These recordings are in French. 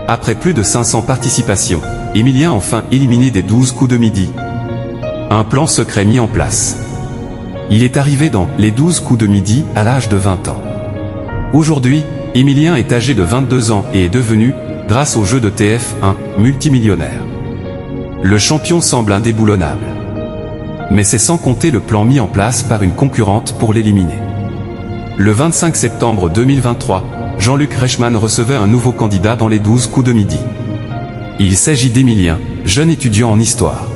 Après plus de 500 participations, Emilien enfin éliminé des 12 coups de midi. Un plan secret mis en place. Il est arrivé dans les 12 coups de midi à l'âge de 20 ans. Aujourd'hui, Emilien est âgé de 22 ans et est devenu, grâce au jeu de TF1, multimillionnaire. Le champion semble indéboulonnable. Mais c'est sans compter le plan mis en place par une concurrente pour l'éliminer. Le 25 septembre 2023, Jean-Luc Reichmann recevait un nouveau candidat dans les 12 coups de midi. Il s'agit d'Emilien, jeune étudiant en histoire,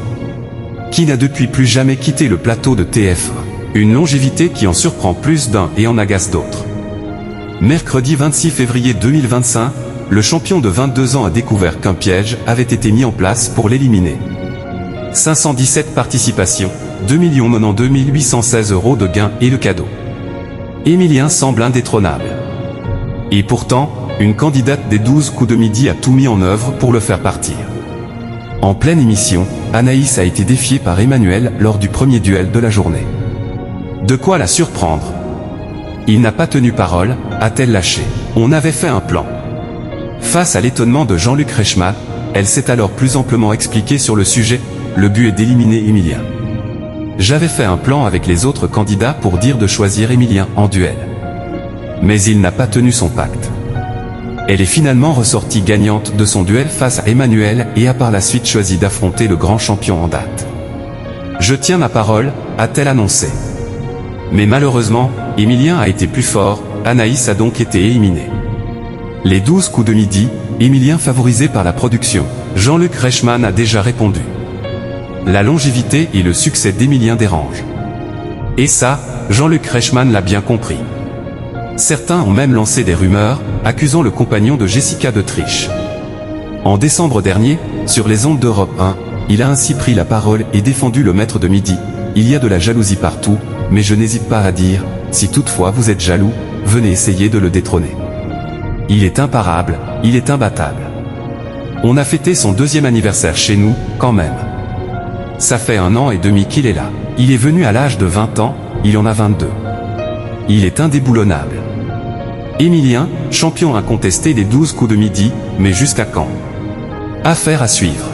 qui n'a depuis plus jamais quitté le plateau de TF1. Une longévité qui en surprend plus d'un et en agace d'autres. Mercredi 26 février 2025, le champion de 22 ans a découvert qu'un piège avait été mis en place pour l'éliminer. 517 participations, 2 092 816 € de gains et le cadeau. Emilien semble indétrônable. Et pourtant, une candidate des 12 coups de midi a tout mis en œuvre pour le faire partir. En pleine émission, Anaïs a été défiée par Emmanuel lors du premier duel de la journée. De quoi la surprendre. Il n'a pas tenu parole, a-t-elle lâché. On avait fait un plan. Face à l'étonnement de Jean-Luc Reichmann, elle s'est alors plus amplement expliquée sur le sujet. Le but est d'éliminer Emilien. J'avais fait un plan avec les autres candidats pour dire de choisir Emilien en duel. Mais il n'a pas tenu son pacte. Elle est finalement ressortie gagnante de son duel face à Emmanuel et a par la suite choisi d'affronter le grand champion en date. Je tiens ma parole, a-t-elle annoncé. Mais malheureusement, Emilien a été plus fort, Anaïs a donc été éliminée. Les 12 coups de midi, Emilien favorisé par la production. Jean-Luc Reichmann a déjà répondu. La longévité et le succès d'Emilien dérangent. Et ça, Jean-Luc Reichmann l'a bien compris. Certains ont même lancé des rumeurs, accusant le compagnon de Jessica de triche. En décembre dernier, sur les ondes d'Europe 1, il a ainsi pris la parole et défendu le maître de midi. Il y a de la jalousie partout, mais je n'hésite pas à dire, si toutefois vous êtes jaloux, venez essayer de le détrôner. Il est imparable, il est imbattable. On a fêté son 2e anniversaire chez nous, quand même. Ça fait 1 an et demi qu'il est là. Il est venu à l'âge de 20 ans, il en a 22. Il est indéboulonnable. Emilien, champion incontesté des 12 coups de midi, mais jusqu'à quand? Affaire à suivre.